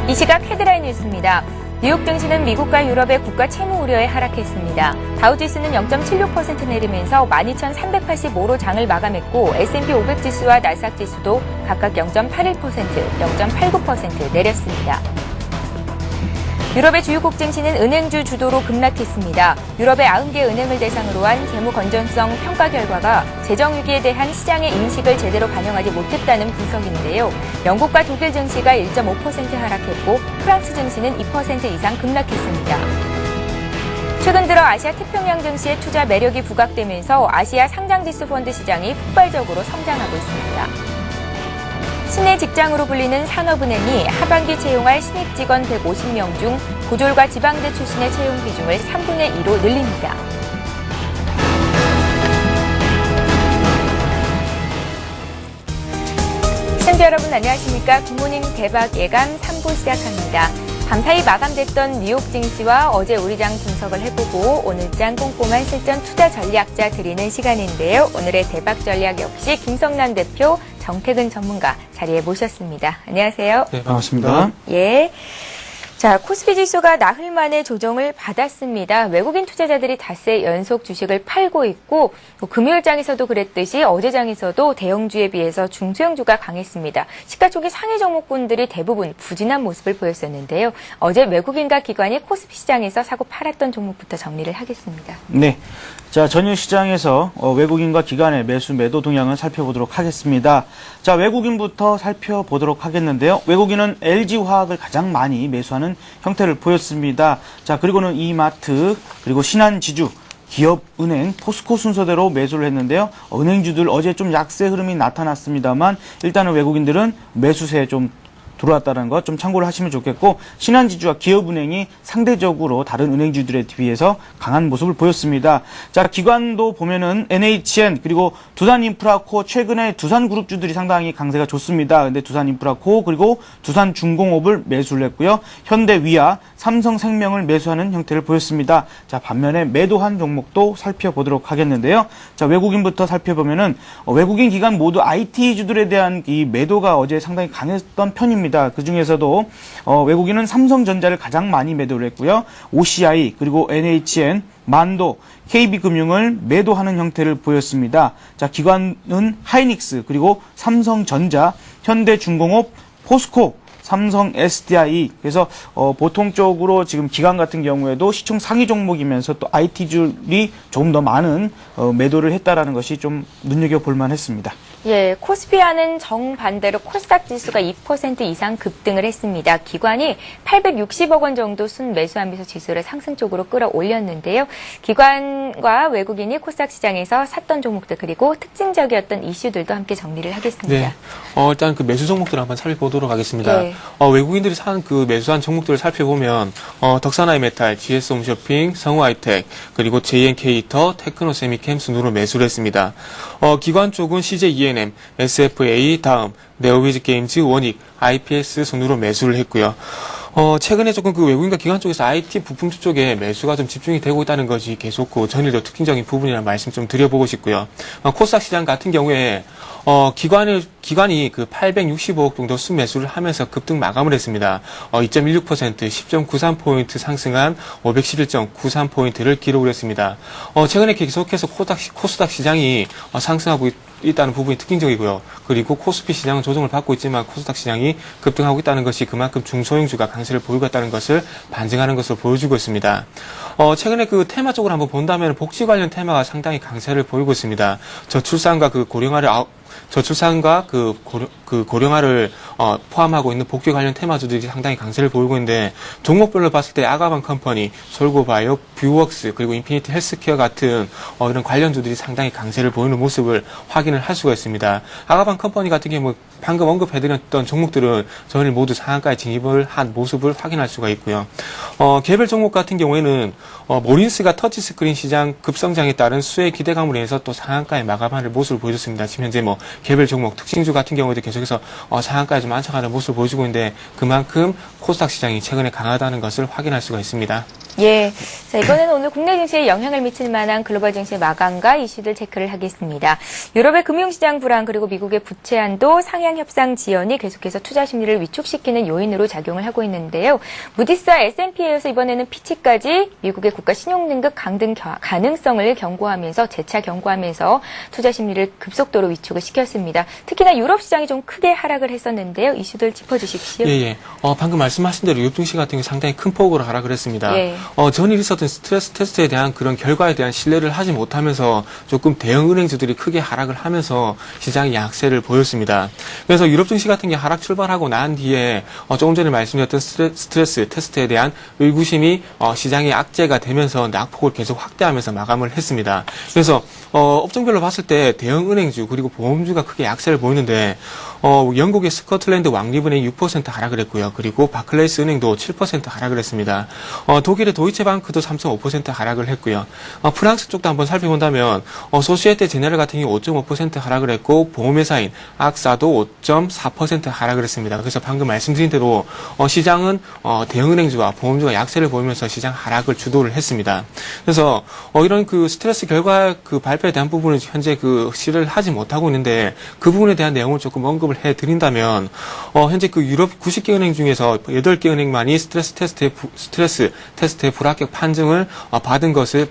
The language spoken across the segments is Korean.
이 시각 헤드라인 뉴스입니다. 뉴욕 증시는 미국과 유럽의 국가 채무 우려에 하락했습니다. 다우지수는 0.76% 내리면서 12,385로 장을 마감했고 S&P 500 지수와 나스닥 지수도 각각 0.81%, 0.89% 내렸습니다. 유럽의 주요국 증시는 은행주 주도로 급락했습니다. 유럽의 90개 은행을 대상으로 한 재무 건전성 평가 결과가 재정 위기에 대한 시장의 인식을 제대로 반영하지 못했다는 분석인데요. 영국과 독일 증시가 1.5% 하락했고 프랑스 증시는 2% 이상 급락했습니다. 최근 들어 아시아 태평양 증시의 투자 매력이 부각되면서 아시아 상장지수 펀드 시장이 폭발적으로 성장하고 있습니다. 신의 직장으로 불리는 산업은행이 하반기 채용할 신입 직원 150명 중 고졸과 지방대 출신의 채용 비중을 3분의 2로 늘립니다. 시청자 여러분 안녕하십니까? 굿모닝 대박 예감 3부 시작합니다. 밤사이 마감됐던 뉴욕 증시와 어제 우리장 분석을 해보고 오늘장 꼼꼼한 실전 투자 전략자 드리는 시간인데요. 오늘의 대박 전략 역시 김성남 대표, 정태근 전문가 자리에 모셨습니다. 안녕하세요. 네, 반갑습니다. 예. 자, 코스피 지수가 나흘 만에 조정을 받았습니다. 외국인 투자자들이 닷새 연속 주식을 팔고 있고 금요일장에서도 그랬듯이 어제장에서도 대형주에 비해서 중소형주가 강했습니다. 시가총액 상위 종목군들이 대부분 부진한 모습을 보였었는데요. 어제 외국인과 기관이 코스피 시장에서 사고 팔았던 종목부터 정리를 하겠습니다. 네. 자, 전일 시장에서 외국인과 기관의 매수 매도 동향을 살펴보도록 하겠습니다. 자, 외국인부터 살펴보도록 하겠는데요. 외국인은 LG화학을 가장 많이 매수하는 형태를 보였습니다. 자, 그리고는 이마트, 그리고 신한지주, 기업은행, 포스코 순서대로 매수를 했는데요. 은행주들 어제 좀 약세 흐름이 나타났습니다만 일단은 외국인들은 매수세에 좀 들어왔다는 것 좀 참고를 하시면 좋겠고, 신한지주와 기업은행이 상대적으로 다른 은행주들에 비해서 강한 모습을 보였습니다. 자, 기관도 보면은 NHN 그리고 두산인프라코, 최근에 두산그룹주들이 상당히 강세가 좋습니다. 근데 두산인프라코 그리고 두산중공업을 매수를 했고요. 현대위아, 삼성생명을 매수하는 형태를 보였습니다. 자, 반면에 매도한 종목도 살펴보도록 하겠는데요. 자, 외국인부터 살펴보면은 외국인 기관 모두 IT주들에 대한 이 매도가 어제 상당히 강했던 편입니다. 그 중에서도 외국인은 삼성전자를 가장 많이 매도를 했고요. OCI 그리고 NHN, 만도, KB금융을 매도하는 형태를 보였습니다. 자, 기관은 하이닉스 그리고 삼성전자, 현대중공업, 포스코, 삼성 SDI. 그래서 보통적으로 지금 기관 같은 경우에도 시총 상위 종목이면서 또 IT주들이 조금 더 많은 매도를 했다라는 것이 좀 눈여겨볼 만했습니다. 예, 코스피와는 정반대로 코스닥 지수가 2% 이상 급등을 했습니다. 기관이 860억 원 정도 순매수하면서 지수를 상승 쪽으로 끌어올렸는데요. 기관과 외국인이 코스닥 시장에서 샀던 종목들 그리고 특징적이었던 이슈들도 함께 정리를 하겠습니다. 네, 일단 그 매수 종목들을 한번 살펴보도록 하겠습니다. 네. 외국인들이 산 그 매수한 종목들을 살펴보면 덕산하이메탈, GS홈쇼핑, 성우하이텍, 그리고 JNK히터, 테크노세미캠 순으로 매수를 했습니다. 기관 쪽은 CJ ENM, SFA, 다음, 네오위즈게임즈, 원익, IPS 순으로 매수를 했고요. 최근에 조금 그 외국인과 기관 쪽에서 IT 부품주 쪽에 매수가 좀 집중이 되고 있다는 것이 계속 그 전일도 특징적인 부분이라는 말씀 좀 드려보고 싶고요. 코스닥 시장 같은 경우에 기관이 그 865억 정도 순매수를 하면서 급등 마감을 했습니다. 2.16%, 10.93포인트 상승한 511.93포인트를 기록을 했습니다. 최근에 계속해서 코스닥 시장이 상승하고 있다는 부분이 특징적이고요. 그리고 코스피 시장은 조정을 받고 있지만 코스닥 시장이 급등하고 있다는 것이 그만큼 중소형주가 강세를 보이고 있다는 것을 반증하는 것으로 보여주고 있습니다. 최근에 그 테마 쪽으로 한번 본다면 복지 관련 테마가 상당히 강세를 보이고 있습니다. 저출산과 고령화를 포함하고 있는 복지 관련 테마주들이 상당히 강세를 보이고 있는데, 종목별로 봤을 때 아가방 컴퍼니, 솔고바이오, 뷰웍스, 그리고 인피니티 헬스케어 같은 이런 관련주들이 상당히 강세를 보이는 모습을 확인을 할 수가 있습니다. 아가방 컴퍼니 같은 경우 방금 언급해드렸던 종목들은 저희를 모두 상한가에 진입을 한 모습을 확인할 수가 있고요. 개별 종목 같은 경우에는 모린스가 터치스크린 시장 급성장에 따른 수혜 기대감으로 인해서 또 상한가에 마감하는 모습을 보여줬습니다. 지금 현재 개별 종목 특징주 같은 경우에도 계속해서 상한가에 좀 안착하는 모습을 보여주고 있는데, 그만큼 코스닥 시장이 최근에 강하다는 것을 확인할 수가 있습니다. 예. 자, 이번에는 오늘 국내 증시에 영향을 미칠 만한 글로벌 증시 마감과 이슈들 체크를 하겠습니다. 유럽의 금융시장 불안 그리고 미국의 부채 한도 상향 협상 지연이 계속해서 투자 심리를 위축시키는 요인으로 작용을 하고 있는데요. 무디스와 S&P에 이어서 이번에는 피치까지 미국의 국가 신용등급 강등 가능성을 경고하면서 재차 경고하면서 투자 심리를 급속도로 위축을 시켰습니다. 특히나 유럽 시장이 좀 크게 하락을 했었는데요. 이슈들 짚어주십시오. 예. 방금 말씀하신 대로 유럽 증시 같은 경우 상당히 큰 폭으로 하락을 했습니다. 예. 전일 있었던 스트레스 테스트에 대한 그런 결과에 대한 신뢰를 하지 못하면서 조금 대형 은행주들이 크게 하락을 하면서 시장이 약세를 보였습니다. 그래서 유럽 증시 같은 게 하락 출발하고 난 뒤에 조금 전에 말씀드렸던 스트레스 테스트에 대한 의구심이 시장의 악재가 되면서 낙폭을 계속 확대하면서 마감을 했습니다. 그래서 업종별로 봤을 때 대형 은행주 그리고 보험주가 크게 약세를 보이는데 영국의 스코틀랜드 왕립은행이 6% 하락을 했고요. 그리고 바클레이스 은행도 7% 하락을 했습니다. 독일의 도이체방크도 3.5% 하락을 했고요. 프랑스 쪽도 한번 살펴본다면 소시에테 제네럴 같은 경우 5.5% 하락을 했고 보험회사인 악사도 5.4% 하락을 했습니다. 그래서 방금 말씀드린 대로 시장은 대형은행주와 보험주가 약세를 보이면서 시장 하락을 주도를 했습니다. 그래서 이런 그 스트레스 결과 그 발표에 대한 부분은 현재 그 실을 하지 못하고 있는데 그 부분에 대한 내용을 조금 언급을 해드린다면 현재 그 유럽 90개 은행 중에서 8개 은행만이 스트레스 테스트의 불합격 판정을 받은 것을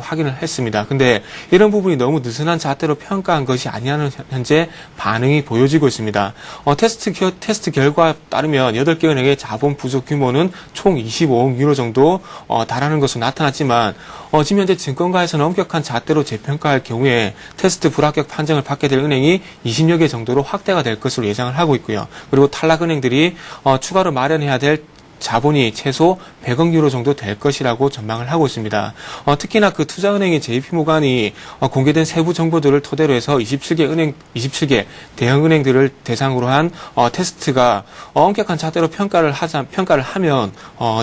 확인을 했습니다. 근데 이런 부분이 너무 느슨한 잣대로 평가한 것이 아니냐는 현재 반응이 보여지고 있습니다. 테스트 결과에 따르면 8개 은행의 자본 부족 규모는 총 25억 유로 정도 달하는 것으로 나타났지만 지금 현재 증권가에서는 엄격한 잣대로 재평가할 경우에 테스트 불합격 판정을 받게 될 은행이 20여 개 정도로 확대가 될 것으로 예상을 하고 있고요. 그리고 탈락 은행들이 추가로 마련해야 될 자본이 최소 100억 유로 정도 될 것이라고 전망을 하고 있습니다. 특히나 그 투자은행인 JP모간이 공개된 세부 정보들을 토대로 해서 27개 대형 은행들을 대상으로 한 테스트가 엄격한 잣대로 평가를 하면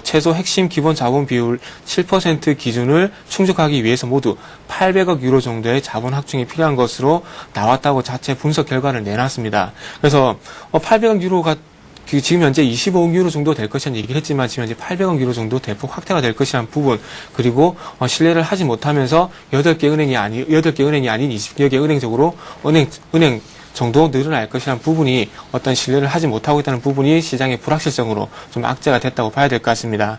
최소 핵심 기본 자본 비율 7% 기준을 충족하기 위해서 모두 800억 유로 정도의 자본 확충이 필요한 것으로 나왔다고 자체 분석 결과를 내놨습니다. 그래서 800억 유로가 지금 현재 25억 유로 정도 될 것이라는 얘기를 했지만 지금 현재 800억 유로 정도 대폭 확대가 될 것이라는 부분 그리고 신뢰를 하지 못하면서 8개 은행이 아닌 20여 개 은행적으로 은행 정도 늘어날 것이라는 부분이 어떤 신뢰를 하지 못하고 있다는 부분이 시장의 불확실성으로 좀 악재가 됐다고 봐야 될 것 같습니다.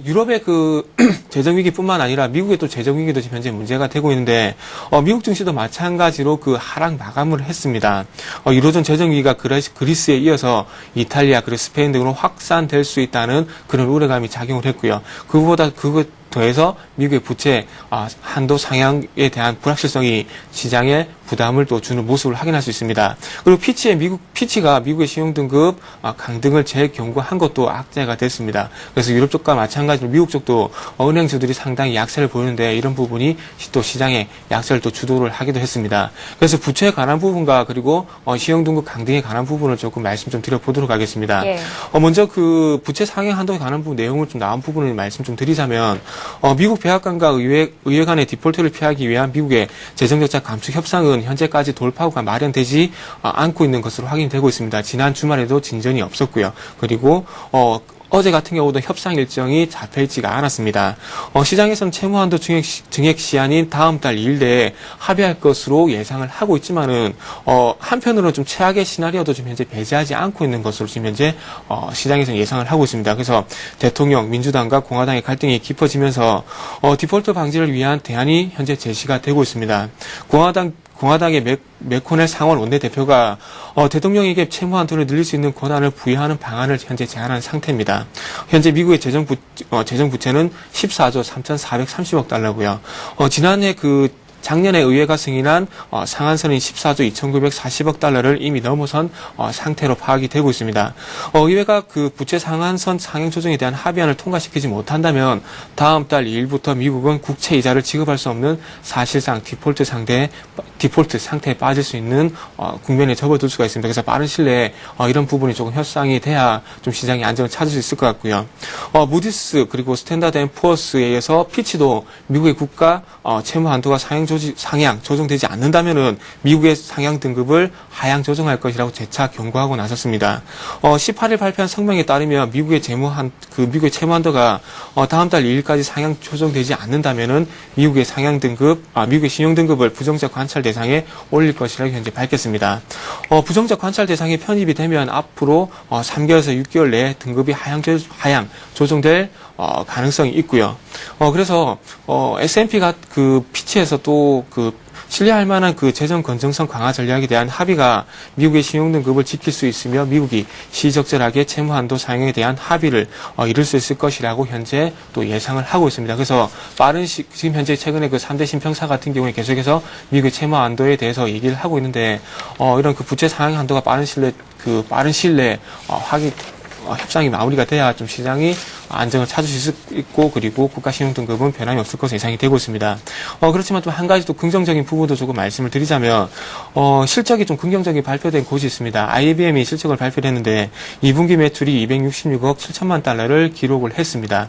유럽의 그 재정위기뿐만 아니라 미국의 또 재정위기도 지금 현재 문제가 되고 있는데 미국 증시도 마찬가지로 그 하락 마감을 했습니다. 유로존 재정위기가 그리스에 이어서 이탈리아 그리고 스페인 등으로 확산될 수 있다는 그런 우려감이 작용을 했고요. 그거 더해서 미국의 부채 한도 상향에 대한 불확실성이 시장에 부담을 또 주는 모습을 확인할 수 있습니다. 그리고 피치가 미국의 신용등급 강등을 재경고한 것도 악재가 됐습니다. 그래서 유럽 쪽과 마찬가지로 미국 쪽도 은행주들이 상당히 약세를 보이는데 이런 부분이 또 시장의 약세를 또 주도를 하기도 했습니다. 그래서 부채에 관한 부분과 그리고 신용등급 강등에 관한 부분을 조금 말씀 좀 드려보도록 하겠습니다. 예. 먼저 그 부채 상향 한도에 관한 부분 내용을 좀 나온 부분을 말씀 좀 드리자면 미국 백악관과 의회 간의 디폴트를 피하기 위한 미국의 재정적자 감축 협상은 현재까지 돌파구가 마련되지 않고 있는 것으로 확인되고 있습니다. 지난 주말에도 진전이 없었고요. 그리고 어제 같은 경우도 협상 일정이 잡혀있지가 않았습니다. 시장에서는 채무한도 증액 시한인 다음 달 2일 내에 합의할 것으로 예상을 하고 있지만은 한편으로는 좀 최악의 시나리오도 지금 현재 배제하지 않고 있는 것으로 지금 현재 시장에서는 예상을 하고 있습니다. 그래서 대통령, 민주당과 공화당의 갈등이 깊어지면서 디폴트 방지를 위한 대안이 현재 제시가 되고 있습니다. 공화당의 맥코넬 상원 원내대표가 대통령에게 채무 한도를 늘릴 수 있는 권한을 부여하는 방안을 현재 제안한 상태입니다. 현재 미국의 재정 부채는 14조 3,430억 달러고요. 지난해 작년에 의회가 승인한 상한선인 14조 2,940억 달러를 이미 넘어선 상태로 파악이 되고 있습니다. 의회가 그 부채 상한선 상향 조정에 대한 합의안을 통과시키지 못한다면 다음 달 2일부터 미국은 국채 이자를 지급할 수 없는 사실상 디폴트 상태에 빠질 수 있는 국면에 접어들 수가 있습니다. 그래서 빠른 시일 내에 이런 부분이 조금 협상이 돼야 좀 시장이 안정을 찾을 수 있을 것 같고요. 무디스 그리고 스탠다드 앤 푸어스에 의해서 피치도 미국의 국가 채무 한도가 상향 상향 조정되지 않는다면은 미국의 상향 등급을 하향 조정할 것이라고 재차 경고하고 나섰습니다. 18일 발표한 성명에 따르면 미국의 미국의 채무 한도가 다음 달 2일까지 상향 조정되지 않는다면은 미국의 미국의 신용 등급을 부정적 관찰 대상에 올릴 것이라고 현재 밝혔습니다. 부정적 관찰 대상에 편입이 되면 앞으로 3개월에서 6개월 내에 등급이 하향 조정될 가능성이 있고요. 그래서 S&P가 그 피치에서 또 신뢰할 만한 재정 건전성 강화 전략에 대한 합의가 미국의 신용 등급을 지킬 수 있으며 미국이 시적절하게 채무 한도 사용에 대한 합의를 이룰 수 있을 것이라고 현재 또 예상을 하고 있습니다. 그래서 지금 현재 최근에 3대 신평사 같은 경우에 계속해서 미국의 채무 한도에 대해서 얘기를 하고 있는데 이런 부채 상향 한도가 빠른 시일 내에 협상이 마무리가 돼야 좀 시장이 안정을 찾을 수 있고 그리고 국가 신용 등급은 변함이 없을 것으로 예상이 되고 있습니다. 그렇지만 또 한 가지 또 긍정적인 부분도 조금 말씀을 드리자면 실적이 좀 긍정적인 발표된 곳이 있습니다. IBM이 실적을 발표했는데 2분기 매출이 266억 7천만 달러를 기록을 했습니다.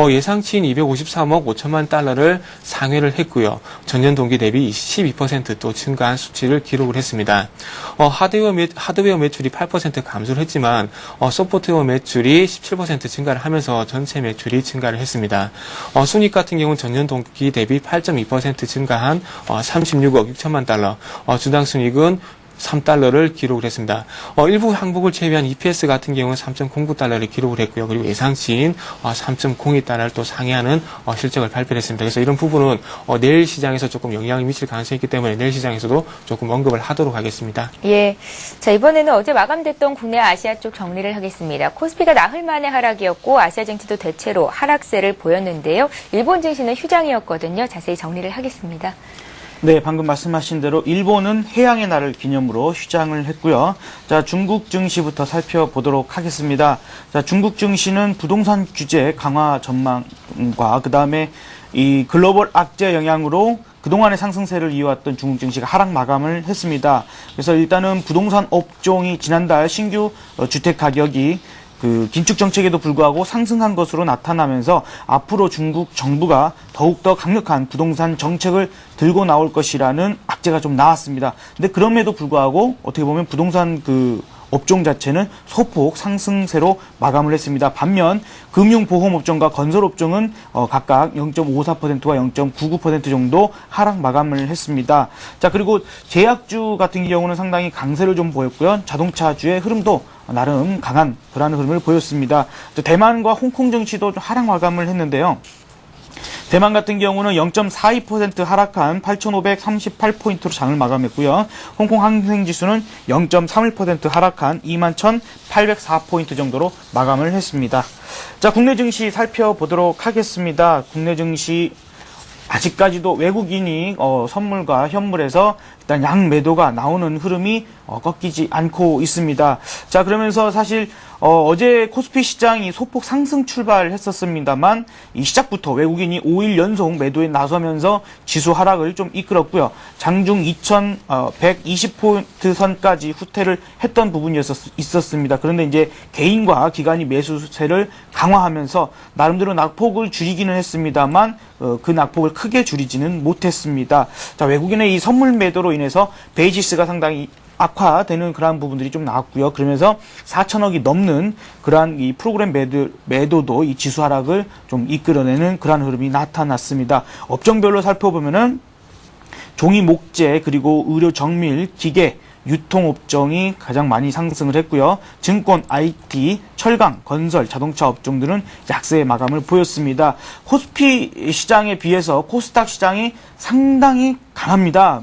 예상치인 253억 5천만 달러를 상회를 했고요. 전년 동기 대비 12% 또 증가한 수치를 기록을 했습니다. 하드웨어 매출이 8% 감소를 했지만 소프트웨어 매출이 17% 증가를 하면서 전체 매출이 증가를 했습니다. 순이익 같은 경우는 전년 동기 대비 8.2% 증가한 36억 6천만 달러, 주당 순이익은 3달러를 기록을 했습니다. 일부 항목을 제외한 EPS 같은 경우는 3.09달러를 기록을 했고요. 그리고 예상치인 3.02달러를 또 상회하는 실적을 발표했습니다. 그래서 이런 부분은 내일 시장에서 조금 영향을 미칠 가능성이 있기 때문에 내일 시장에서도 조금 언급을 하도록 하겠습니다. 예. 자, 이번에는 어제 마감됐던 국내 아시아 쪽 정리를 하겠습니다. 코스피가 나흘 만의 하락이었고 아시아 증시도 대체로 하락세를 보였는데요. 일본 증시는 휴장이었거든요. 자세히 정리를 하겠습니다. 네, 방금 말씀하신 대로 일본은 해양의 날을 기념으로 휴장을 했고요. 자, 중국 증시부터 살펴보도록 하겠습니다. 자, 중국 증시는 부동산 규제 강화 전망과 그다음에 이 글로벌 악재 영향으로 그동안의 상승세를 이어왔던 중국 증시가 하락 마감을 했습니다. 그래서 일단은 부동산 업종이 지난달 신규 주택 가격이 긴축 정책에도 불구하고 상승한 것으로 나타나면서 앞으로 중국 정부가 더욱더 강력한 부동산 정책을 들고 나올 것이라는 악재가 좀 나왔습니다. 근데 그럼에도 불구하고 어떻게 보면 부동산 업종 자체는 소폭 상승세로 마감을 했습니다. 반면 금융보험업종과 건설업종은 각각 0.54%와 0.99% 정도 하락 마감을 했습니다. 자, 그리고 제약주 같은 경우는 상당히 강세를 좀 보였고요. 자동차주의 흐름도 나름 강한 그런 흐름을 보였습니다. 대만과 홍콩 증시도 좀 하락 마감을 했는데요. 대만 같은 경우는 0.42% 하락한 8,538포인트로 장을 마감했고요. 홍콩 항생지수는 0.31% 하락한 21,804포인트 정도로 마감을 했습니다. 자, 국내 증시 살펴보도록 하겠습니다. 국내 증시 아직까지도 외국인이 선물과 현물에서 일단 양매도가 나오는 흐름이 꺾이지 않고 있습니다. 자, 그러면서 사실 어제 코스피 시장이 소폭 상승 출발했었습니다만 이 시작부터 외국인이 5일 연속 매도에 나서면서 지수 하락을 좀 이끌었고요. 장중 2,120포인트 선까지 후퇴를 했던 부분이 있었습니다. 그런데 이제 개인과 기관이 매수세를 강화하면서 나름대로 낙폭을 줄이기는 했습니다만 그 낙폭을 크게 줄이지는 못했습니다. 자, 외국인의 이 선물 매도로 인해서 베이시스가 상당히 악화되는 그러한 부분들이 좀 나왔고요. 그러면서 4천억이 넘는 그러한 이 프로그램 매도도 이 지수 하락을 좀 이끌어내는 그러한 흐름이 나타났습니다. 업종별로 살펴보면은 종이 목재 그리고 의료 정밀 기계 유통업종이 가장 많이 상승을 했고요. 증권, IT, 철강, 건설, 자동차 업종들은 약세의 마감을 보였습니다. 코스피 시장에 비해서 코스닥 시장이 상당히 강합니다.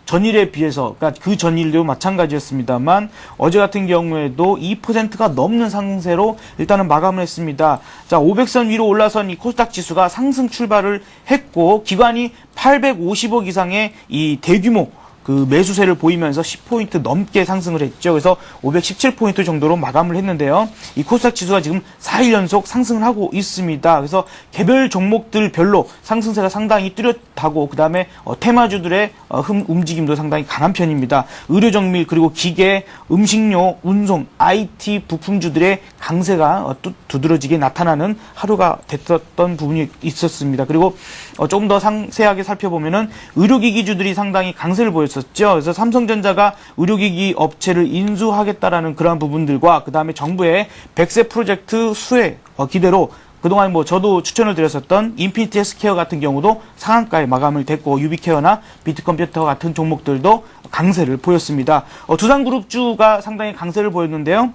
전일에 비해서, 그러니까 그 전일도 마찬가지였습니다만 어제 같은 경우에도 2%가 넘는 상승세로 일단은 마감을 했습니다. 자, 500선 위로 올라선 이 코스닥 지수가 상승 출발을 했고 기관이 850억 이상의 이 대규모 그 매수세를 보이면서 10포인트 넘게 상승을 했죠. 그래서 517포인트 정도로 마감을 했는데요. 이 코스닥 지수가 지금 4일 연속 상승을 하고 있습니다. 그래서 개별 종목들별로 상승세가 상당히 뚜렷하고 그다음에 테마주들의 움직임도 상당히 강한 편입니다. 의료정밀 그리고 기계, 음식료, 운송, IT 부품주들의 강세가 두드러지게 나타나는 하루가 됐었던 부분이 있었습니다. 그리고 조금 더 상세하게 살펴보면은 의료기기주들이 상당히 강세를 보였었죠. 그래서 삼성전자가 의료기기 업체를 인수하겠다라는 그러한 부분들과 그 다음에 정부의 100세 프로젝트 수혜 기대로 그동안 저도 추천을 드렸었던 인피니티 헬스케어 같은 경우도 상한가에 마감을 됐고 유비케어나 비트컴퓨터 같은 종목들도 강세를 보였습니다. 두산그룹주가 상당히 강세를 보였는데요.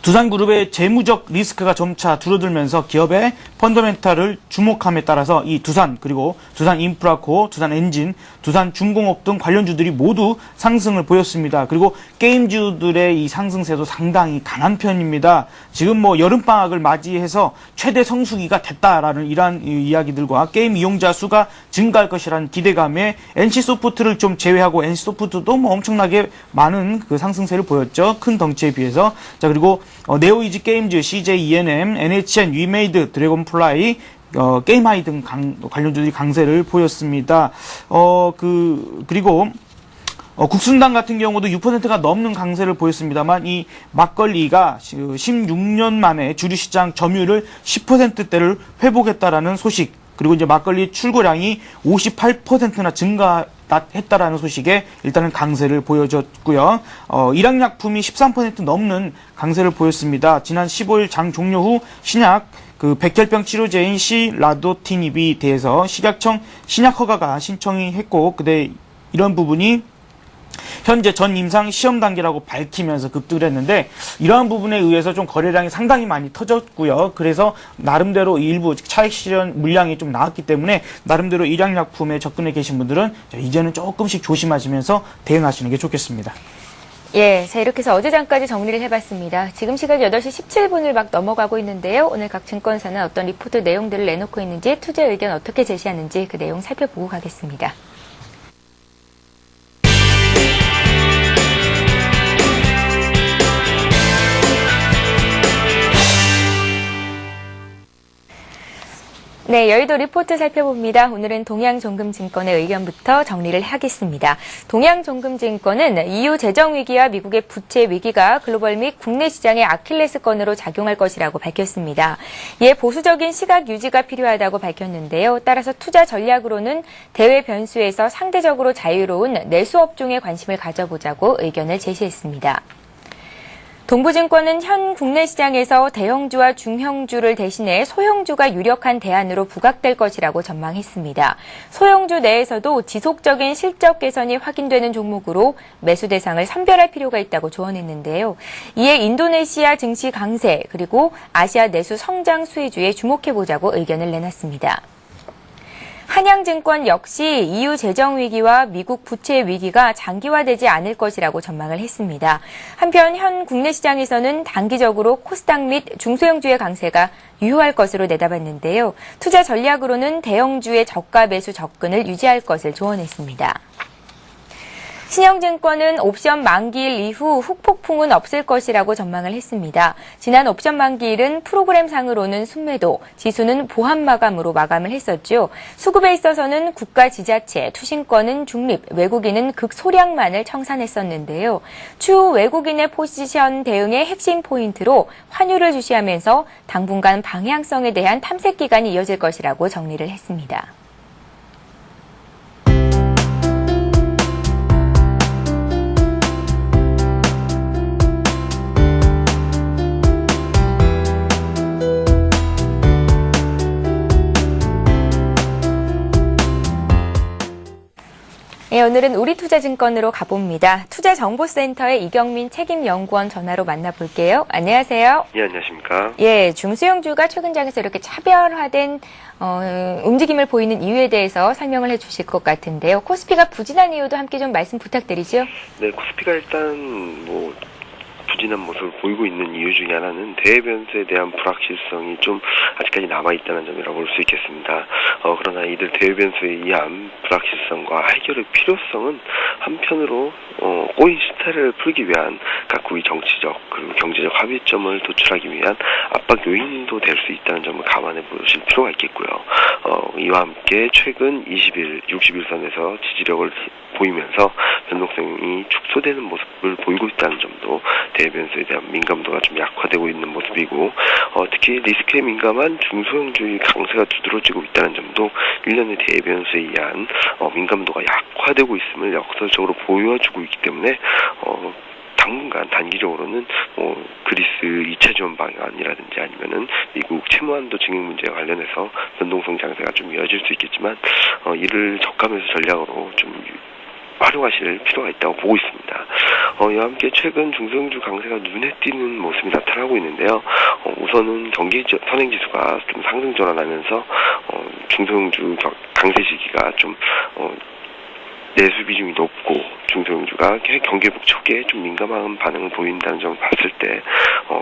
두산그룹의 재무적 리스크가 점차 줄어들면서 기업의 펀더멘탈을 주목함에 따라서 이 두산 그리고 두산인프라코어, 두산엔진, 두산중공업 등 관련주들이 모두 상승을 보였습니다. 그리고 게임주들의 이 상승세도 상당히 강한 편입니다. 지금 여름방학을 맞이해서 최대 성수기가 됐다라는 이러한 이야기들과 게임 이용자 수가 증가할 것이라는 기대감에 NC소프트를 좀 제외하고 NC소프트도 엄청나게 많은 그 상승세를 보였죠. 큰 덩치에 비해서. 자, 그리고 네오이지 게임즈, CJ ENM, NHN, 위메이드, 드래곤플라이, 게임하이 등 관련주들이 강세를 보였습니다. 그리고 국순당 같은 경우도 6%가 넘는 강세를 보였습니다만 이 막걸리가 16년 만에 주류시장 점유율을 10%대를 회복했다라는 소식, 그리고 이제 막걸리 출고량이 58%나 증가했다라는 소식에 일단은 강세를 보여줬고요. 일양약품이 13% 넘는 강세를 보였습니다. 지난 15일 장 종료 후 신약 백혈병 치료제인 시라도티닙에 대해서 식약청 신약 허가가 신청이 했고, 근데 이런 부분이 현재 전 임상 시험 단계라고 밝히면서 급등을 했는데 이러한 부분에 의해서 좀 거래량이 상당히 많이 터졌고요. 그래서 나름대로 일부 차익 실현 물량이 좀 나왔기 때문에 나름대로 일양약품에 접근해 계신 분들은 이제는 조금씩 조심하시면서 대응하시는 게 좋겠습니다. 예, 자, 이렇게 해서 어제 장까지 정리를 해봤습니다. 지금 시각 8시 17분을 막 넘어가고 있는데요. 오늘 각 증권사는 어떤 리포트 내용들을 내놓고 있는지, 투자 의견 어떻게 제시하는지 그 내용 살펴보고 가겠습니다. 네, 여의도 리포트 살펴봅니다. 오늘은 동양종금증권의 의견부터 정리를 하겠습니다. 동양종금증권은 EU 재정위기와 미국의 부채 위기가 글로벌 및 국내 시장의 아킬레스건으로 작용할 것이라고 밝혔습니다. 이에 보수적인 시각 유지가 필요하다고 밝혔는데요. 따라서 투자 전략으로는 대외 변수에서 상대적으로 자유로운 내수 업종에 관심을 가져보자고 의견을 제시했습니다. 동부증권은 현 국내 시장에서 대형주와 중형주를 대신해 소형주가 유력한 대안으로 부각될 것이라고 전망했습니다. 소형주 내에서도 지속적인 실적 개선이 확인되는 종목으로 매수 대상을 선별할 필요가 있다고 조언했는데요. 이에 인도네시아 증시 강세 그리고 아시아 내수 성장 수혜주에 주목해보자고 의견을 내놨습니다. 한양증권 역시 EU 재정위기와 미국 부채 위기가 장기화되지 않을 것이라고 전망을 했습니다. 한편 현 국내 시장에서는 단기적으로 코스닥 및 중소형주의 강세가 유효할 것으로 내다봤는데요. 투자 전략으로는 대형주의 저가 매수 접근을 유지할 것을 조언했습니다. 신영증권은 옵션 만기일 이후 후폭풍은 없을 것이라고 전망을 했습니다. 지난 옵션 만기일은 프로그램상으로는 순매도, 지수는 보합 마감으로 마감을 했었죠. 수급에 있어서는 국가 지자체, 투신권은 중립, 외국인은 극소량만을 청산했었는데요. 추후 외국인의 포지션 대응의 핵심 포인트로 환율을 주시하면서 당분간 방향성에 대한 탐색 기간이 이어질 것이라고 정리를 했습니다. 네, 오늘은 우리투자증권으로 가봅니다. 투자정보센터의 이경민 책임연구원 전화로 만나볼게요. 안녕하세요. 예, 안녕하십니까. 예, 중소형주가 최근 장에서 이렇게 차별화된 움직임을 보이는 이유에 대해서 설명을 해주실 것 같은데요. 코스피가 부진한 이유도 함께 좀 말씀 부탁드리죠. 네, 코스피가 일단 부진한 모습을 보이고 있는 이유 중에 하나는 대변수에 대한 불확실성이 좀 아직까지 남아있다는 점이라고 볼 수 있겠습니다. 그러나 이들 대변수에 의한 불확실성과 해결의 필요성은 한편으로 꼬인 시타를 풀기 위한 각국의 정치적 그리고 경제적 합의점을 도출하기 위한 압박 요인도 될 수 있다는 점을 감안해 보실 필요가 있겠고요. 이와 함께 최근 61선에서 지지력을 보이면서 변동성이 축소되는 모습을 보이고 있다는 점도 대변수에 대한 민감도가 좀 약화되고 있는 모습이고 특히 리스크에 민감한 중소형주의 강세가 두드러지고 있다는 점도 일련의 대변수에 의한 민감도가 약화되고 있음을 역설적으로 보여주고 있기 때문에 당분간 단기적으로는 그리스 2차 지원 방안이라든지 아니면은 미국 채무한도 증액 문제와 관련해서 변동성 장세가 좀 이어질 수 있겠지만 이를 저가면서 전략으로 좀 활용하실 필요가 있다고 보고 있습니다. 이와 함께 최근 중소형주 강세가 눈에 띄는 모습이 나타나고 있는데요. 우선은 경기 선행지수가 좀 상승 전환하면서 중소형주 강세 시기가 좀 내수 비중이 높고 중소형주가 경기회복 초기에 좀 민감한 반응을 보인다는 점을 봤을 때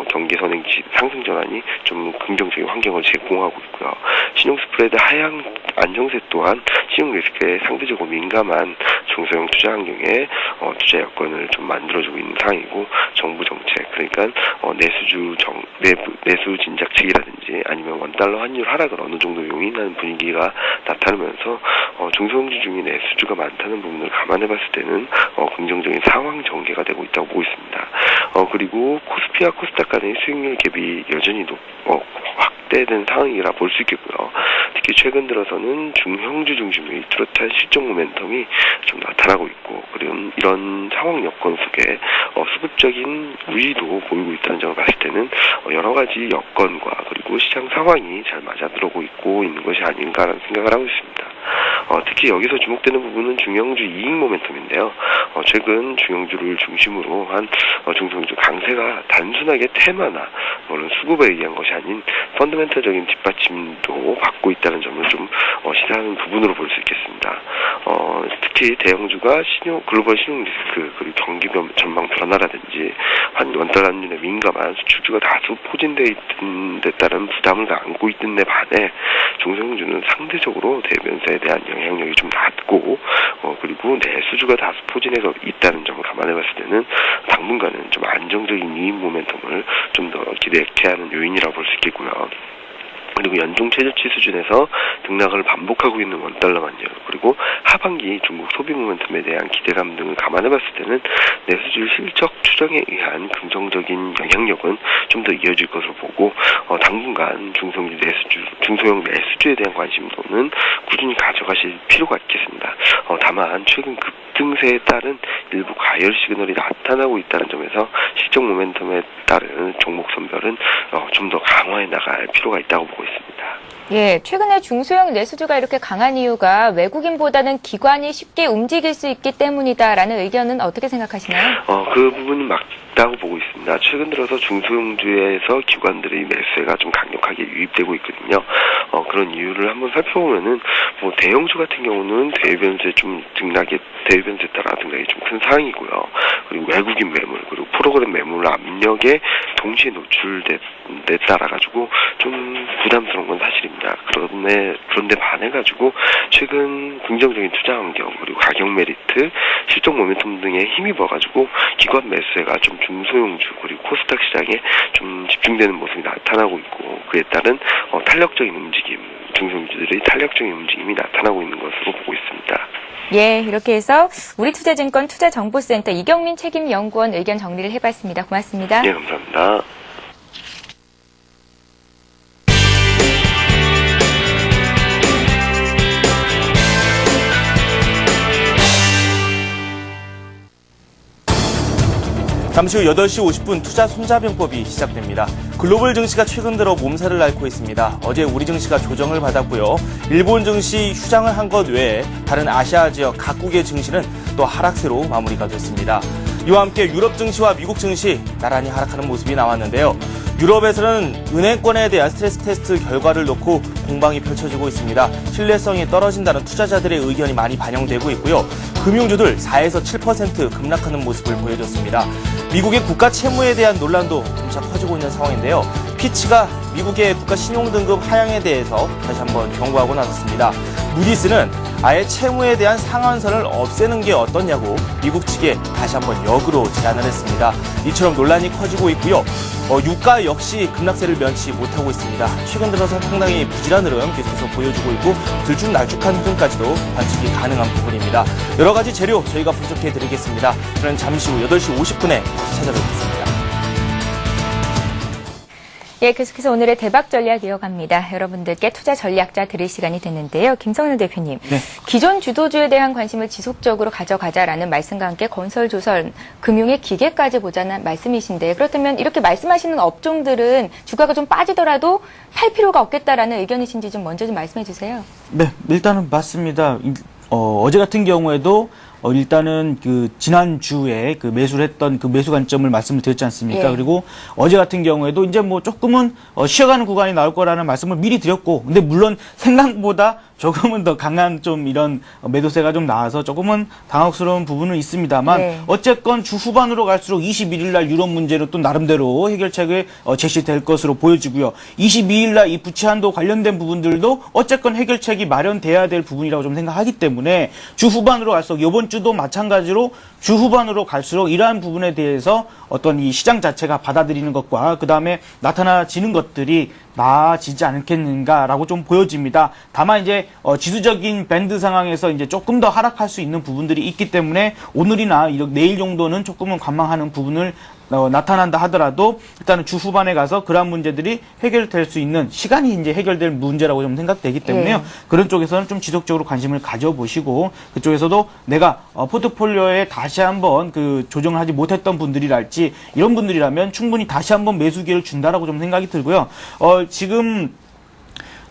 경기 선행 상승 전환이 좀 긍정적인 환경을 제공하고 있고요. 신용 스프레드 하향 안정세 또한 신용 리스크에 상대적으로 민감한 중소형 투자 환경에 투자 여건을 좀 만들어주고 있는 상황이고 정부 정책 그러니까 내수 진작책이라든지 아니면 원달러 환율 하락을 어느 정도 용인하는 분위기가 나타나면서 중소형주 중에 내수주가 많다는 부분을 감안해봤을 때는 긍정적인 상황 전개가 되고 있다고 보고 있습니다. 그리고 코스피와 코스닥 간의 수익률 갭이 여전히 확대된 상황이라 볼 수 있겠고요. 특히 최근 들어서는 중형주 중심의 뚜렷한 실적 모멘텀이 좀 나타나고 있고 그리고 이런 상황 여건 속에 수급적인 우위도 보이고 있다는 점을 봤을 때는 여러 가지 여건과 그리고 시장 상황이 잘 맞아들어오고 있는 것이 아닌가라는 생각을 하고 있습니다. 특히 여기서 주목되는 부분은 중형주 이익 모멘텀인데요. 최근 중형주를 중심으로 한 중소형주 강세가 단순하게 테마나 물론 수급에 의한 것이 아닌 펀더멘털적인 뒷받침도 받고 있다는 점을 좀 시사하는 부분으로 볼 수 있겠습니다. 특히 대형주가 글로벌 신용 리스크 그리고 경기 전망 변화라든지 원달러 환율에 민감한 수출주가 다수 포진되어 있는 데 따른 부담을 안고 있는 데 반해 중소형주는 상대적으로 대변사에 대한 영향력이 좀 낮고 그리고 내수주가 다수 포진해서 있다는 점을 감안해봤을 때는 당분간은 좀 안정적인 이익 모멘텀을 좀 더 기대케 하는 요인이라고 볼 수 있겠고요. 그리고 연중 최저치 수준에서 등락을 반복하고 있는 원달러 환율 그리고 하반기 중국 소비 모멘텀에 대한 기대감 등을 감안해봤을 때는 내수주 실적 추정에 의한 긍정적인 영향력은 좀 더 이어질 것으로 보고 당분간 중소형 내수주에 대한 관심도는 꾸준히 가져가실 필요가 있겠습니다. 다만 최근 급등세에 따른 일부 과열 시그널이 나타나고 있다는 점에서 실적 모멘텀에 따른 종목 선별은 좀 더 강화해 나갈 필요가 있다고 보고 있습니다. 예, 최근에 중소형 내수주가 이렇게 강한 이유가 외국인보다는 기관이 쉽게 움직일 수 있기 때문이다라는 의견은 어떻게 생각하시나요? 그 부분은 맞다고 보고 있습니다. 최근 들어서 중소형주에서 기관들의 매수세가 좀 강력하게 유입되고 있거든요. 그런 이유를 한번 살펴보면은 대형주 같은 경우는 대변세 따라 등락이 좀 큰 상황이고요. 그리고 외국인 매물 그리고 프로그램 매물 압력에 동시에 노출돼 따라가지고 좀 부담스러운 건 사실입니다. 그런데 반해가지고 최근 긍정적인 투자 환경 그리고 가격 메리트, 실적 모멘텀 등에 힘입어가지고 기관 매수세가 좀 중소형주 그리고 코스닥 시장에 좀 집중되는 모습이 나타나고 있고 그에 따른 탄력적인 움직임, 중소형주들의 탄력적인 움직임이 나타나고 있는 것으로 보고 있습니다. 예, 이렇게 해서 우리투자증권 투자정보센터 이경민 책임연구원 의견 정리를 해봤습니다. 고맙습니다. 네, 감사합니다. 잠시 후 8시 50분 투자 손자병법이 시작됩니다. 글로벌 증시가 최근 들어 몸살을 앓고 있습니다. 어제 우리 증시가 조정을 받았고요. 일본 증시 휴장을 한 것 외에 다른 아시아 지역 각국의 증시는 또 하락세로 마무리가 됐습니다. 이와 함께 유럽 증시와 미국 증시 나란히 하락하는 모습이 나왔는데요. 유럽에서는 은행권에 대한 스트레스 테스트 결과를 놓고 공방이 펼쳐지고 있습니다. 신뢰성이 떨어진다는 투자자들의 의견이 많이 반영되고 있고요. 금융주들 4에서 7% 급락하는 모습을 보여줬습니다. 미국의 국가 채무에 대한 논란도 점차 커지고 있는 상황인데요. 피치가 미국의 국가 신용등급 하향에 대해서 다시 한번 경고하고 나섰습니다. 무디스는 아예 채무에 대한 상한선을 없애는 게 어떠냐고 미국 측에 다시 한번 역으로 제안을 했습니다. 이처럼 논란이 커지고 있고요. 유가 역시 급락세를 면치 못하고 있습니다. 최근 들어서 상당히 부진한 흐름 계속해서 보여주고 있고 들쭉날쭉한 흐름까지도 관측이 가능한 부분입니다. 여러 가지 재료 저희가 분석해드리겠습니다. 저는 잠시 후 8시 50분에 다시 찾아뵙겠습니다. 예, 계속해서 오늘의 대박 전략 이어갑니다. 여러분들께 투자 전략자 드릴 시간이 됐는데요. 김성윤 대표님, 네. 기존 주도주에 대한 관심을 지속적으로 가져가자라는 말씀과 함께 건설, 조선, 금융의 기계까지 보자는 말씀이신데 그렇다면 이렇게 말씀하시는 업종들은 주가가 좀 빠지더라도 팔 필요가 없겠다라는 의견이신지 좀 먼저 좀 말씀해 주세요. 네, 일단은 맞습니다. 어제 같은 경우에도 일단은 그 지난주에 그 매수를 했던 그 매수 관점을 말씀을 드렸지 않습니까? 예. 그리고 어제 같은 경우에도 이제 뭐 조금은 쉬어가는 구간이 나올 거라는 말씀을 미리 드렸고, 근데 물론 생각보다 조금은 더 강한 좀 이런 매도세가 좀 나와서 조금은 당혹스러운 부분은 있습니다만 네. 어쨌건 주 후반으로 갈수록 21일 날 유럽 문제로 또 나름대로 해결책이 제시될 것으로 보여지고요. 22일 날 이 부채 한도 관련된 부분들도 어쨌건 해결책이 마련돼야 될 부분이라고 좀 생각하기 때문에 주 후반으로 갈수록 이번 주도 마찬가지로 주 후반으로 갈수록 이러한 부분에 대해서 어떤 이 시장 자체가 받아들이는 것과 그 다음에 나타나지는 것들이 나아지지 않겠는가라고 좀 보여집니다. 다만 이제 지수적인 밴드 상황에서 이제 조금 더 하락할 수 있는 부분들이 있기 때문에 오늘이나 내일 정도는 조금은 관망하는 부분을 나타난다 하더라도 일단은 주 후반에 가서 그러한 문제들이 해결될 수 있는 시간이 이제 해결될 문제라고 좀 생각되기 때문에요. 예. 그런 쪽에서는 좀 지속적으로 관심을 가져보시고 그쪽에서도 내가 포트폴리오에 다시 한번 그 조정을 하지 못했던 분들이랄지 이런 분들이라면 충분히 다시 한번 매수 기회를 준다라고 좀 생각이 들고요. 지금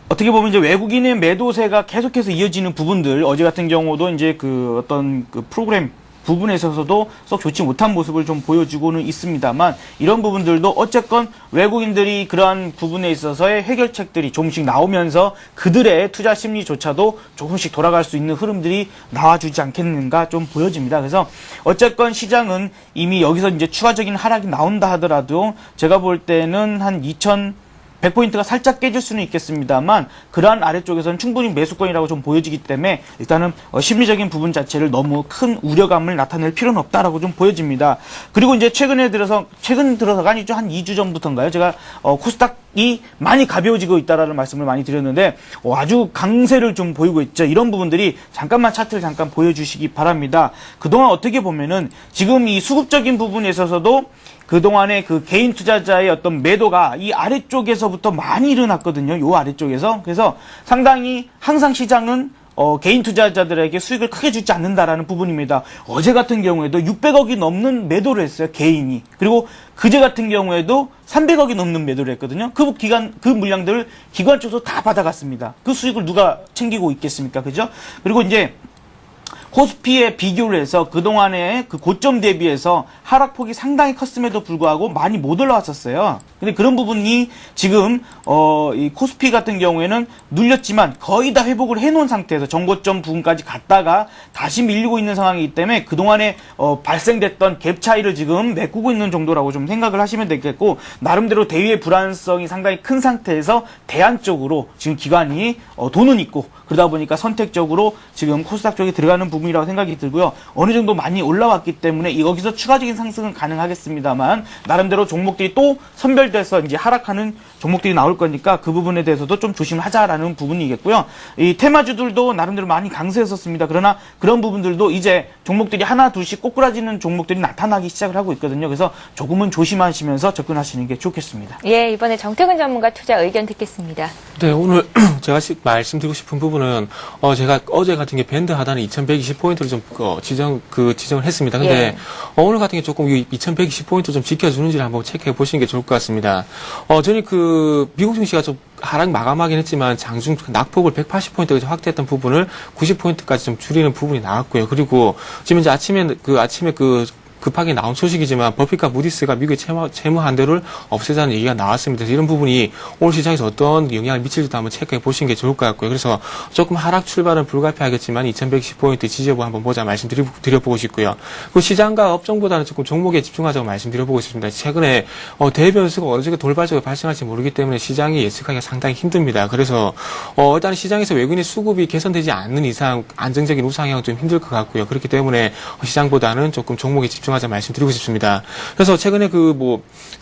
어떻게 보면 이제 외국인의 매도세가 계속해서 이어지는 부분들 어제 같은 경우도 이제 그 어떤 그 프로그램 부분에 있어서도 썩 좋지 못한 모습을 좀 보여주고는 있습니다만 이런 부분들도 어쨌건 외국인들이 그러한 부분에 있어서의 해결책들이 조금씩 나오면서 그들의 투자 심리조차도 조금씩 돌아갈 수 있는 흐름들이 나와주지 않겠는가 좀 보여집니다. 그래서 어쨌건 시장은 이미 여기서 이제 추가적인 하락이 나온다 하더라도 제가 볼 때는 한 100포인트가 살짝 깨질 수는 있겠습니다만 그러한 아래쪽에서는 충분히 매수권이라고 좀 보여지기 때문에 일단은 심리적인 부분 자체를 너무 큰 우려감을 나타낼 필요는 없다라고 좀 보여집니다. 그리고 이제 최근 들어서가 아니죠. 한 2주 전부터인가요? 제가 코스닥이 많이 가벼워지고 있다라는 말씀을 많이 드렸는데 아주 강세를 좀 보이고 있죠. 이런 부분들이 잠깐만 차트를 잠깐 보여주시기 바랍니다. 그동안 어떻게 보면은 지금 이 수급적인 부분에 있어서도 그동안에 그 개인 투자자의 어떤 매도가 이 아래쪽에서부터 많이 일어났거든요. 요 아래쪽에서. 그래서 상당히 항상 시장은 개인 투자자들에게 수익을 크게 주지 않는다라는 부분입니다. 어제 같은 경우에도 600억이 넘는 매도를 했어요. 개인이. 그리고 그제 같은 경우에도 300억이 넘는 매도를 했거든요. 그 물량들을 기관 쪽에서 다 받아갔습니다. 그 수익을 누가 챙기고 있겠습니까? 그죠? 그리고 이제 코스피에 비교를 해서 그동안에 그 고점 대비해서 하락폭이 상당히 컸음에도 불구하고 많이 못 올라왔었어요. 근데 그런 부분이 지금 이 코스피 같은 경우에는 눌렸지만 거의 다 회복을 해놓은 상태에서 정고점 부분까지 갔다가 다시 밀리고 있는 상황이기 때문에 그동안에 발생됐던 갭 차이를 지금 메꾸고 있는 정도라고 좀 생각을 하시면 되겠고 나름대로 대위의 불안성이 상당히 큰 상태에서 대안 쪽으로 지금 기관이 돈은 있고 그러다 보니까 선택적으로 지금 코스닥 쪽에 들어가는 부분이라고 생각이 들고요. 어느 정도 많이 올라왔기 때문에 여기서 추가적인 상승은 가능하겠습니다만 나름대로 종목들이 또 선별돼서 이제 하락하는 종목들이 나올 거니까 그 부분에 대해서도 좀 조심하자라는 부분이겠고요. 이 테마주들도 나름대로 많이 강세했었습니다. 그러나 그런 부분들도 이제 종목들이 하나 둘씩 꼬꾸라지는 종목들이 나타나기 시작을 하고 있거든요. 그래서 조금은 조심하시면서 접근하시는 게 좋겠습니다. 예, 이번에 정태근 전문가 투자 의견 듣겠습니다. 네, 오늘 제가 말씀드리고 싶은 부분은 제가 어제 같은 게 밴드 하단에 2120포인트를 좀 지정을 했습니다. 근데 예. 오늘 같은 게 조금 2120포인트 좀 지켜주는지를 한번 체크해 보시는 게 좋을 것 같습니다. 저는 그 미국 증시가 좀 하락 마감하긴 했지만 장중 낙폭을 180포인트까지 확대했던 부분을 90포인트까지 좀 줄이는 부분이 나왔고요. 그리고 지금 이제 아침에 급하게 나온 소식이지만 버핏과 무디스가 미국의 채무 한도를 없애자는 얘기가 나왔습니다. 그래서 이런 부분이 오늘 시장에서 어떤 영향을 미칠지도 한번 체크해 보시는 게 좋을 것 같고요. 그래서 조금 하락 출발은 불가피하겠지만 2110포인트 지지여부 한번 보자 말씀드려보고 싶고요. 그 시장과 업종보다는 조금 종목에 집중하자고 말씀드려보고 싶습니다. 최근에 대변수가 어느 정도 돌발적으로 발생할지 모르기 때문에 시장이 예측하기가 상당히 힘듭니다. 그래서 일단 시장에서 외국인의 수급이 개선되지 않는 이상 안정적인 우상향은 좀 힘들 것 같고요. 그렇기 때문에 시장보다는 조금 종목에 집중하자 말씀드리고 싶습니다. 그래서 최근에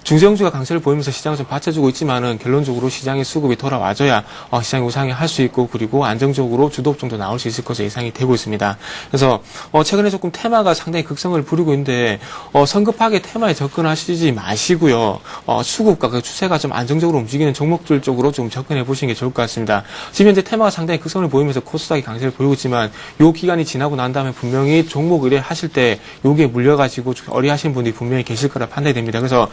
중소형주가 강세를 보이면서 시장을 좀 받쳐주고 있지만은 결론적으로 시장의 수급이 돌아와줘야 시장이 우상향할 수 있고 그리고 안정적으로 주도 업종도 나올 수 있을 것으로 예상이 되고 있습니다. 그래서 최근에 조금 테마가 상당히 극성을 부리고 있는데 성급하게 테마에 접근하시지 마시고요. 수급과 그 추세가 좀 안정적으로 움직이는 종목들 쪽으로 좀 접근해 보시는 게 좋을 것 같습니다. 지금 현재 테마가 상당히 극성을 보이면서 코스닥이 강세를 보이고 있지만 요 기간이 지나고 난 다음에 분명히 종목 의뢰하실 때 요게 물려가지고 어리하신 분들이 분명히 계실 거라 판단이 됩니다. 그래서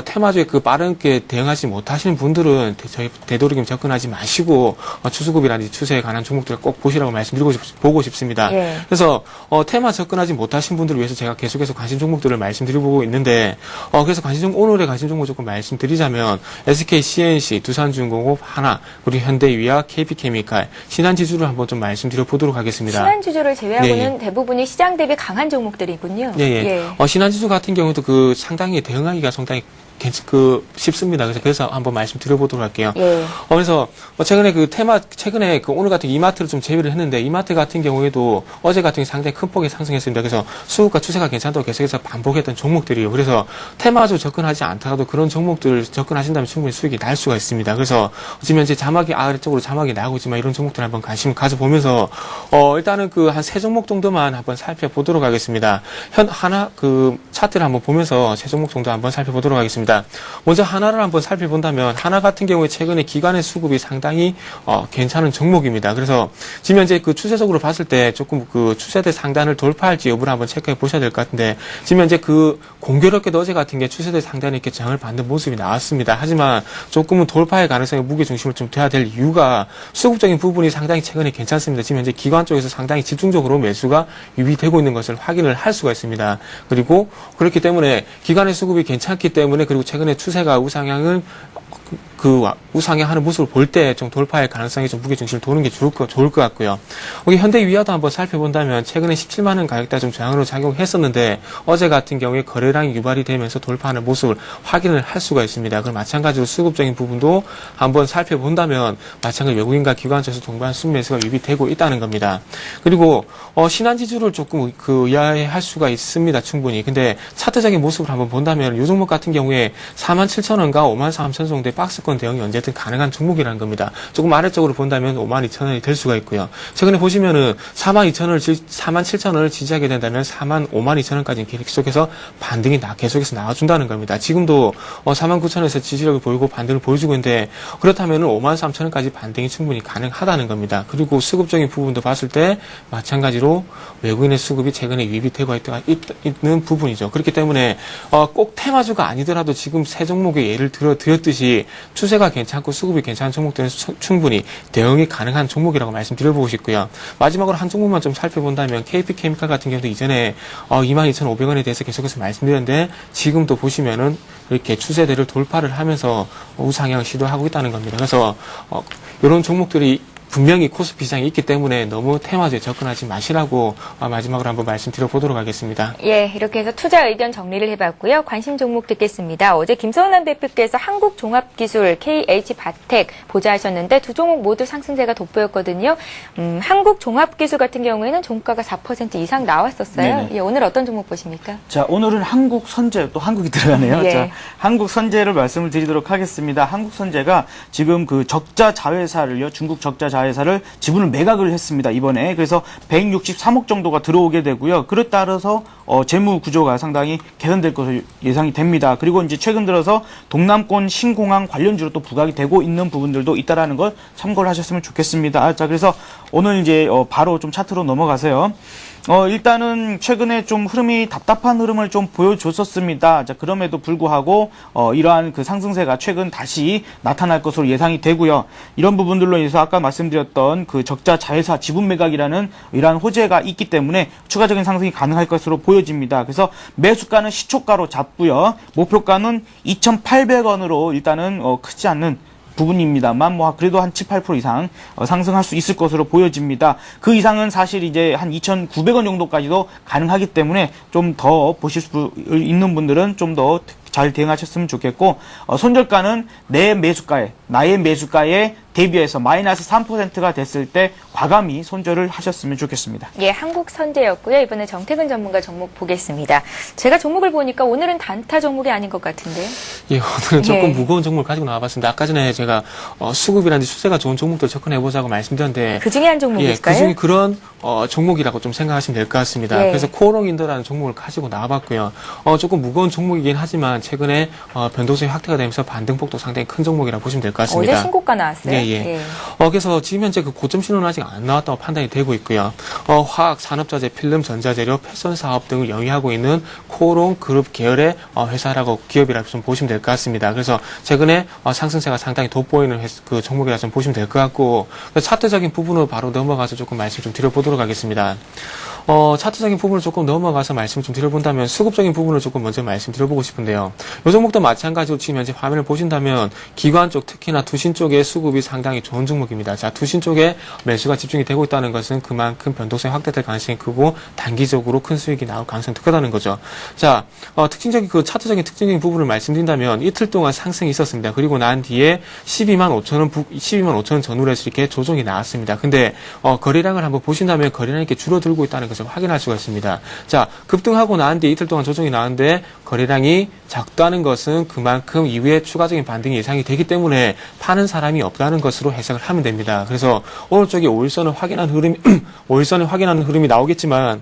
테마주에 빠르게 대응하지 못하시는 분들은 저희 되도록이면 접근하지 마시고 추수급이라든지 추세에 관한 종목들을 꼭 보시라고 보고 싶습니다. 예. 그래서 테마 접근하지 못하신 분들을 위해서 제가 계속해서 관심 종목들을 말씀드리고 있는데 그래서 오늘의 관심 종목 조금 말씀드리자면 SK CNC, 두산중공업, 하나, 그리고 현대위아, KP케미칼, 신한지주를 한번 좀 말씀드려 보도록 하겠습니다. 신한지주를 제외하고는 네. 대부분이 시장 대비 강한 종목들이군요. 예. 신한지주 같은 경우도 상당히 대응하기가 상당히 쉽습니다. 그래서 한번 말씀드려보도록 할게요. 예. 그래서 최근에 최근에 오늘 같은 이마트를 좀 제외를 했는데 이마트 같은 경우에도 어제 같은 경우 상당히 큰 폭의 상승했습니다. 그래서 수급과 추세가 괜찮다고 계속해서 반복했던 종목들이에요. 그래서 테마주 접근하지 않더라도 그런 종목들을 접근하신다면 충분히 수익이 날 수가 있습니다. 그래서 지금 현재 아래쪽으로 자막이 나오고 있지만 이런 종목들 한번 관심 가져보면서 일단은 한 세 종목 정도만 한번 살펴보도록 하겠습니다. 하나 차트를 한번 보면서 세 종목 정도 한번 살펴보도록 하겠습니다. 먼저 하나를 한번 살펴본다면 하나 같은 경우에 최근에 기관의 수급이 상당히 괜찮은 종목입니다. 그래서 지금 현재 추세적으로 봤을 때 조금 추세대 상단을 돌파할지 여부를 한번 체크해 보셔야 될 것 같은데 지금 현재 공교롭게도 어제 같은 게 추세대 상단에 이렇게 저항을 받는 모습이 나왔습니다. 하지만 조금은 돌파의 가능성이 무게 중심을 좀 둬야 될 이유가 수급적인 부분이 상당히 최근에 괜찮습니다. 지금 현재 기관 쪽에서 상당히 집중적으로 매수가 유입되고 있는 것을 확인을 할 수가 있습니다. 그리고 그렇기 때문에 기관의 수급이 괜찮기 때문에 그리고 최근에 추세가 우상향은 우상향하는 모습을 볼 때 좀 돌파할 가능성이 좀 무게중심을 도는 게 좋을 것 같고요. 여기 현대위아도 한번 살펴본다면 최근에 17만 원 가격대 좀 저항으로 작용했었는데 어제 같은 경우에 거래량이 유발이 되면서 돌파하는 모습을 확인을 할 수가 있습니다. 그럼 마찬가지로 수급적인 부분도 한번 살펴본다면 마찬가지로 외국인과 기관 쪽에서 동반 순매수가 유입되고 있다는 겁니다. 그리고 신한지주를 조금 이해할 수가 있습니다. 충분히. 근데 차트적인 모습을 한번 본다면 이 종목 같은 경우에 47,000원과 53,000원 정도의 박스권 대응이 언제든 가능한 종목이라는 겁니다. 조금 아래쪽으로 본다면 52,000원이 될 수가 있고요. 최근에 보시면은 47,000원을 지지하게 된다면 52,000원까지 계속해서 반등이 계속해서 나와준다는 겁니다. 지금도 49,000원에서 지지력을 보이고 반등을 보여주고 있는데 그렇다면 53,000원까지 반등이 충분히 가능하다는 겁니다. 그리고 수급적인 부분도 봤을 때 마찬가지로 외국인의 수급이 최근에 유입이 되고 있는 부분이죠. 그렇기 때문에 꼭 테마주가 아니더라도 지금 세 종목의 예를 드렸듯이 추세가 괜찮고 수급이 괜찮은 종목들은 충분히 대응이 가능한 종목이라고 말씀드려보고 싶고요. 마지막으로 한 종목만 좀 살펴본다면 KP케미칼 같은 경우도 이전에 22,500원에 대해서 계속해서 말씀드렸는데 지금도 보시면은 이렇게 추세대를 돌파를 하면서 우상향을 시도하고 있다는 겁니다. 그래서 이런 종목들이 분명히 코스피 시장이 있기 때문에 너무 테마주에 접근하지 마시라고 마지막으로 한번 말씀드려보도록 하겠습니다. 예, 이렇게 해서 투자 의견 정리를 해봤고요. 관심 종목 듣겠습니다. 어제 김선환 대표께서 한국종합기술, KH바텍 보좌하셨는데 두 종목 모두 상승세가 돋보였거든요. 한국종합기술 같은 경우에는 종가가 4% 이상 나왔었어요. 예, 오늘 어떤 종목 보십니까? 자, 오늘은 한국선제, 또 한국이 들어가네요. 예. 자, 한국선제를 말씀을 드리도록 하겠습니다. 한국선제가 지금 적자 자회사를요, 중국 적자 자회사를 지분을 매각을 했습니다. 이번에. 그래서 163억 정도가 들어오게 되고요. 그에 따라서 재무 구조가 상당히 개선될 것으로 예상이 됩니다. 그리고 이제 최근 들어서 동남권 신공항 관련주로 또 부각이 되고 있는 부분들도 있다라는 걸 참고를 하셨으면 좋겠습니다. 자, 그래서 오늘 이제 바로 좀 차트로 넘어가세요. 일단은 최근에 좀 흐름이 답답한 흐름을 좀 보여줬었습니다. 자, 그럼에도 불구하고 이러한 그 상승세가 최근 다시 나타날 것으로 예상이 되고요. 이런 부분들로 인해서 아까 말씀드렸던 그 적자 자회사 지분 매각이라는 이러한 호재가 있기 때문에 추가적인 상승이 가능할 것으로 보여집니다. 그래서 매수가는 시초가로 잡고요. 목표가는 2,800원으로 일단은 크지 않는 부분입니다만 그래도 한 7, 8% 이상 상승할 수 있을 것으로 보여집니다. 그 이상은 사실 이제 한 2,900원 정도까지도 가능하기 때문에 좀 더 보실 수 있는 분들은 좀 더 잘 대응하셨으면 좋겠고, 손절가는 나의 매수가에 대비해서 마이너스 3%가 됐을 때 과감히 손절을 하셨으면 좋겠습니다. 예, 한국선제였고요. 이번에 정태근 전문가 종목 보겠습니다. 제가 종목을 보니까 오늘은 단타 종목이 아닌 것 같은데요. 예, 오늘은 조금 예. 무거운 종목을 가지고 나와봤습니다. 아까 전에 제가 수급이라든지 수세가 좋은 종목들 접근해보자고 말씀드렸는데 그 중에 한 종목일까요? 예, 그 중에 그런 종목이라고 좀 생각하시면 될 것 같습니다. 예. 그래서 코오롱인더라는 종목을 가지고 나와봤고요. 조금 무거운 종목이긴 하지만 최근에 변동성이 확대가 되면서 반등폭도 상당히 큰 종목이라고 보시면 될 것 같습니다. 어제 신고가 나왔어요. 예, 예. 그래서 지금 현재 그 고점 신호는 아직 안 나왔다고 판단이 되고 있고요. 화학, 산업자재, 필름, 전자재료, 패션 사업 등을 영위하고 있는 코오롱 그룹 계열의 회사라고 기업이라고 좀 보시면 될 것 같습니다. 그래서 최근에 상승세가 상당히 돋보이는 그 종목이라 좀 보시면 될 것 같고, 차트적인 부분으로 바로 넘어가서 조금 말씀 좀 드려보도록 하겠습니다. 차트적인 부분을 조금 넘어가서 말씀 좀 드려본다면 수급적인 부분을 조금 먼저 말씀드려보고 싶은데요. 이 종목도 마찬가지로 지금 현재 화면을 보신다면 기관 쪽, 특히나 투신 쪽의 수급이 상당히 좋은 종목입니다. 자, 투신 쪽에 매수가 집중이 되고 있다는 것은 그만큼 변동성이 확대될 가능성이 크고 단기적으로 큰 수익이 나올 가능성이 크다는 거죠. 자, 특징적인 그 차트적인 특징적인 부분을 말씀드린다면 이틀 동안 상승이 있었습니다. 그리고 난 뒤에 12만 5천 원 전후로 해서 이렇게 조정이 나왔습니다. 근데 거래량을 한번 보신다면 거래량이 이렇게 줄어들고 있다는 것을 확인할 수가 있습니다. 자, 급등하고 난 뒤에 이틀 동안 조정이 나왔는데 거래량이 작다는 것은 그만큼 이후에 추가적인 반등이 예상이 되기 때문에 파는 사람이 없다는 것으로 해석을 하면 됩니다. 그래서 오른쪽에 5일선을 확인한 흐름이 나오겠지만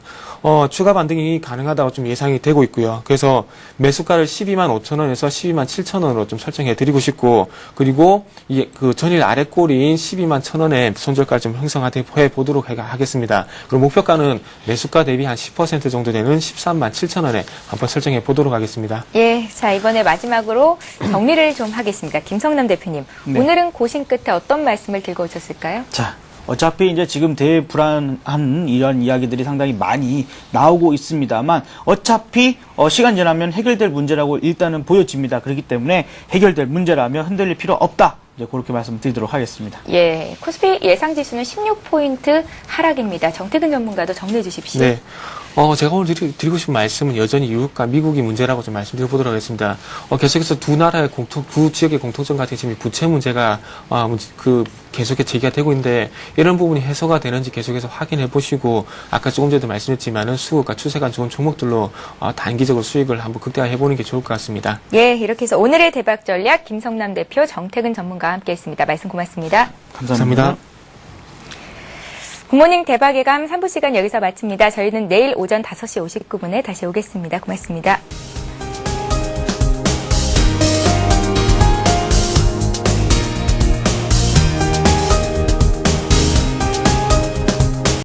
추가 반등이 가능하다고 좀 예상이 되고 있고요. 그래서 매수가를 12만 5천 원에서 12만 7천 원으로 좀 설정해 드리고 싶고, 그리고 그 전일 아래꼬리인 12만 1천 원에 손절가를 좀 형성해 보도록 하겠습니다. 그리고 목표가는 매수가 대비 한 10% 정도 되는 13만 7천 원에 한번 설정해 보도록 하겠습니다. 예, 자, 이번에 마지막으로 정리를 좀 하겠습니다. 김성남 대표님, 네. 오늘은 고심 끝에 어떤 말씀을 들고 오셨을까요? 자, 어차피 이제 지금 대불안한 이런 이야기들이 상당히 많이 나오고 있습니다만 어차피 시간 지나면 해결될 문제라고 일단은 보여집니다. 그렇기 때문에 해결될 문제라면 흔들릴 필요 없다. 이제 그렇게 말씀드리도록 하겠습니다. 예, 코스피 예상 지수는 16포인트 하락입니다. 정태근 전문가도 정리해 주십시오. 네. 제가 오늘 드리고 싶은 말씀은 여전히 유럽과 미국이 문제라고 좀 말씀드려보도록 하겠습니다. 계속해서 두 지역의 공통점 같은 지금 부채 문제가, 계속해서 제기가 되고 있는데, 이런 부분이 해소가 되는지 계속해서 확인해 보시고, 아까 조금 전에도 말씀드렸지만은 수급과 추세가 좋은 종목들로, 단기적으로 수익을 한번 극대화해 보는 게 좋을 것 같습니다. 예, 이렇게 해서 오늘의 대박 전략 김성남 대표, 정태근 전문가와 함께 했습니다. 말씀 고맙습니다. 감사합니다. 굿모닝 대박의 감 3부 시간 여기서 마칩니다. 저희는 내일 오전 5시 59분에 다시 오겠습니다. 고맙습니다.